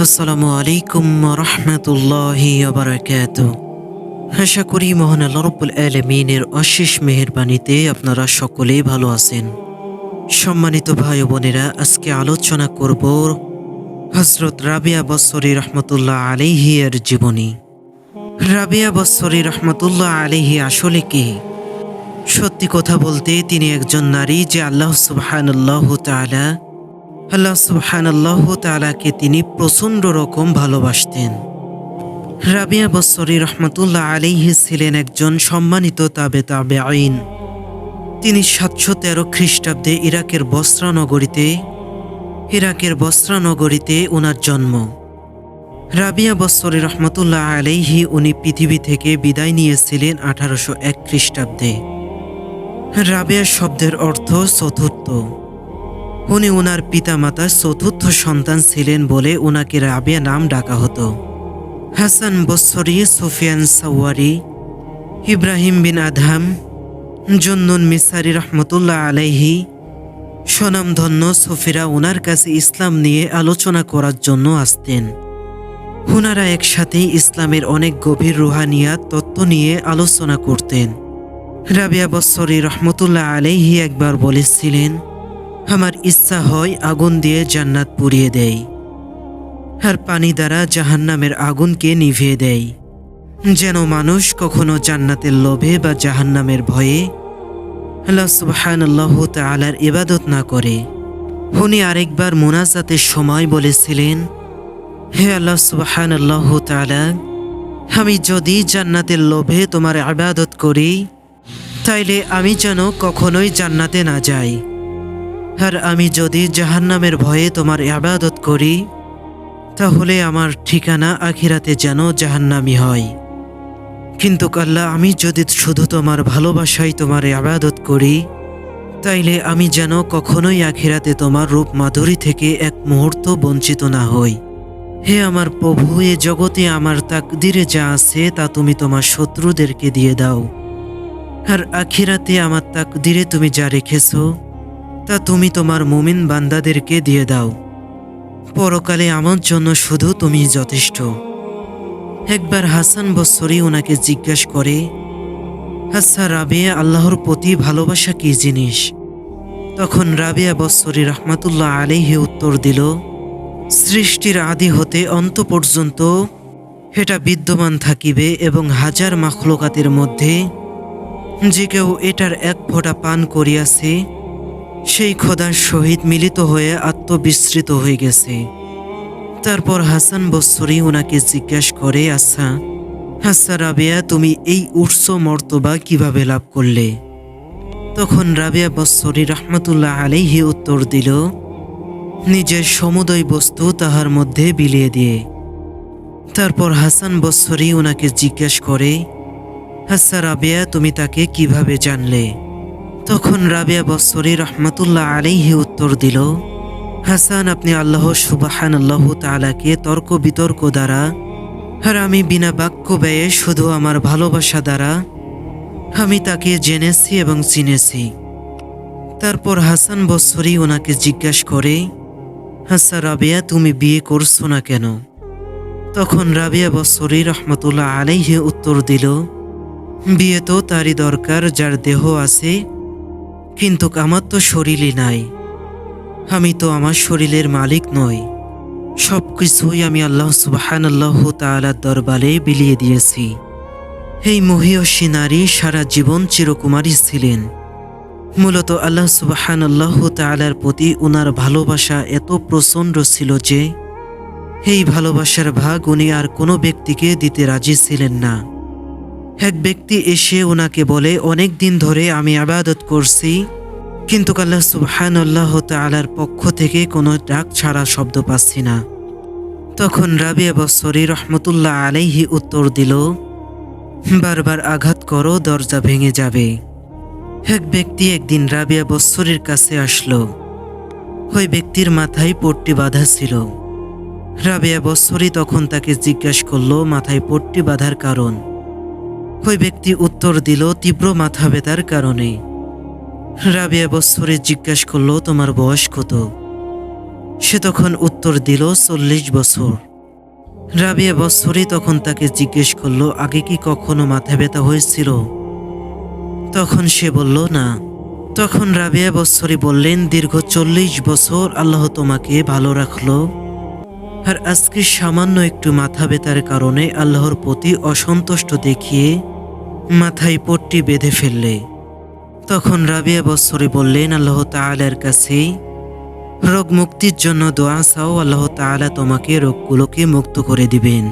আসসালামু আলাইকুম রহমতুল্লাহি বারাকাতুহু। আশা করি মহান আল্লাহ রাব্বুল আলামিনের অশেষ মেহেরবানিতে আপনারা সকলেই ভালো আছেন। সম্মানিত ভাই ও বোনেরা, আজকে আলোচনা করব হযরত রাবিয়া বসরি রহমতুল্লাহ আলাইহি এর জীবনী। রাবিয়া বসরি রহমতুল্লাহ আলাইহি আসলে কে? সত্যি কথা বলতে তিনি একজন নারী যে আল্লাহ সুবহানাল্লাহু তাআলাকে তিনি প্রচণ্ড রকম ভালোবাসতেন। রাবিয়া বসরি রহমতুল্লাহ আলাইহি ছিলেন একজন সম্মানিত তাবেঈন। তিনি 713 খ্রিস্টাব্দে ইরাকের বসরা নগরীতে ওনার জন্ম। রাবিয়া বসরি রহমতুল্লাহ আলাইহি উনি পৃথিবী থেকে বিদায় নিয়েছিলেন 1801 খ্রিস্টাব্দে। রাবিয়া শব্দের অর্থ চতুর্থ। উনি ওনার পিতামাতার চতুর্থ সন্তান ছিলেন বলে ওনাকে রাবিয়া নাম ডাকা হতো। হাসান বসরি, সুফিয়ান সাওয়ারি, ইব্রাহিম বিন আদহাম, জুন্নুন মিসরি রহমতুল্লাহ আলাইহি স্বনামধন্য সুফিরা ওনার কাছে ইসলাম নিয়ে আলোচনা করার জন্য আসতেন। ওনারা একসাথে ইসলামের অনেক গভীর রুহানিয়াত তত্ত্ব নিয়ে আলোচনা করতেন। রাবিয়া বসরি রহমতুল্লাহ আলাইহি একবার বলেছিলেন, আমার ইচ্ছা হয় আগুন দিয়ে জান্নাত পুড়িয়ে দেয় আর পানি দ্বারা জাহান্নামের আগুনকে নিভিয়ে দেয়, যেন মানুষ কখনো জান্নাতের লোভে বা জাহান্নামের ভয়ে আল্লাহ সুবহানাল্লাহু তাআলার ইবাদত না করে। উনি আরেকবার মুনাজাতের সময় বলেছিলেন, হে আল্লাহ সুবহানাল্লাহু তাআলা, আমি যদি জান্নাতের লোভে তোমার ইবাদত করি তাইলে আমি যেন কখনোই জান্নাতে না যাই, আর আমি যদি জাহান্নামের ভয়ে তোমার ইবাদত করি তাহলে আমার ঠিকানা আখিরাতে যেন জাহান্নামই হয়। কিন্তু আল্লাহ, আমি যদি শুধু তোমার ভালোবাসায় তোমার ইবাদত করি তাইলে আমি যেন কখনোই আখিরাতে তোমার রূপ মাধুরী থেকে এক মুহূর্ত বঞ্চিত না হই। হে আমার প্রভু, এ জগতে আমার তাকদিরে যা আছে তা তুমি তোমার শত্রুদেরকে দিয়ে দাও, আর আখিরাতে আমার তাকদিরে তুমি যা রেখেছো তা তুমি তোমার মুমিন বান্দাদেরকে দিয়ে দাও। পরকালে আমার জন্য শুধু তুমি যথেষ্ট। একবার হাসান বসরি ওনাকে জিজ্ঞাসা করে, আচ্ছা রাবিয়া, আল্লাহর প্রতি ভালোবাসা কি জিনিস? তখন রাবিয়া বসরি রহমতুল্লাহ আলাইহি উত্তর দিল, সৃষ্টির আদি হতে অন্ত পর্যন্ত এটা বিদ্যমান থাকিবে এবং হাজার মাখলুকাতের মধ্যে যে কেউ এটার এক ফোঁটা পান করিয়াছে সেই খোদার সহিত মিলিত হয়ে আত্মবিস্মৃত হয়ে গেছে। তারপর হাসান বসরি ওনাকে জিজ্ঞাসা করে, আচ্ছা রাবিয়া, তুমি এই উৎস মর্তবা কিভাবে লাভ করলে? তখন রাবিয়া বসরি রহমতুল্লাহ আলাইহি উত্তর দিল, নিজের সমুদয় বস্তু তাহার মধ্যে বিলিয়ে দিয়ে। তারপর হাসান বসরি ওনাকে জিজ্ঞাসা করে, আচ্ছা রাবিয়া, তুমি তাকে কিভাবে জানলে? তখন রাবিয়া বসরি রহমতুল্লাহ আলাইহি উত্তর দিল, হাসান, আপনি আল্লাহ সুবহানাল্লাহু তাআলাকে তর্ক বিতর্ক দ্বারা আর আমি বিনা বাক্য ব্যয়ে শুধু আমার ভালোবাসা দ্বারা আমি তাকে জেনেছি এবং চিনেছি। তারপর হাসান বসরি ওনাকে জিজ্ঞাসা করে, আচ্ছা রাবিয়া, তুমি বিয়ে করছো না কেন? তখন রাবিয়া বসরি রহমতুল্লাহ আলাইহি উত্তর দিল, বিয়ে তো তারই দরকার যার দেহ আছে, কিন্তু আমার তো শরীরই নাই। আমি তো আমার শরীরের মালিক নই। সবকিছুই আমি আল্লাহ সুবহানাল্লাহু তাআলার দরবারে বিলিয়ে দিয়েছি। এই মহিয়সী নারী সারা জীবন চিরকুমারী ছিলেন। মূলত আল্লাহ সুবহানাল্লাহু তাআলার প্রতি উনার ভালোবাসা এত প্রচণ্ড ছিল যে এই ভালোবাসার ভাগ উনি আর কোনো ব্যক্তিকে দিতে রাজি ছিলেন না। এক ব্যক্তি এসে ওনাকে বলে, অনেক দিন ধরে আমি ইবাদত করছি, কিন্তু আল্লাহ সুবহানাল্লাহু তাআলার পক্ষ থেকে কোনো ডাক ছাড়া শব্দ পাচ্ছি না। তখন রাবিয়া বসরি রহমতুল্লাহ আলাইহি উত্তর দিল, বারবার আঘাত করো, দরজা ভেঙে যাবে। এক ব্যক্তি একদিন রাবিয়া বসরির কাছে আসলো। ওই ব্যক্তির মাথায় পট্টি বাঁধা ছিল। রাবিয়া বসরি তখন তাকে জিজ্ঞাসা করলো, মাথায় পট্টি বাঁধার কারণ? ওই ব্যক্তি উত্তর দিল, তীব্র মাথা ব্যথার কারণে। রাবিয়া বসরি জিজ্ঞাসা করলো, তোমার বয়স কত? সে তখন উত্তর দিল, 40 বছর। রাবিয়া বছরী তখন তাকে জিজ্ঞেস করলো, আগে কি কখনো মাথা ব্যথা হয়েছিল? তখন সে বলল, না। তখন রাবিয়া বছরী বললেন, দীর্ঘ 40 বছর আল্লাহ তোমাকে ভালো রাখলো, আর আজকে সামান্য একটু মাথা ব্যথার কারণে আল্লাহর প্রতি অসন্তুষ্ট দেখিয়ে মাথায় পট্টি বেঁধে ফেললে। তখন রাবিয়া বছরী বললেন, আল্লাহ তাআলার কাছে রোগ মুক্তির জন্য দোয়া চাও, আল্লাহ তাআলা তোমাকে রোগগুলোকে মুক্ত করে দিবেন।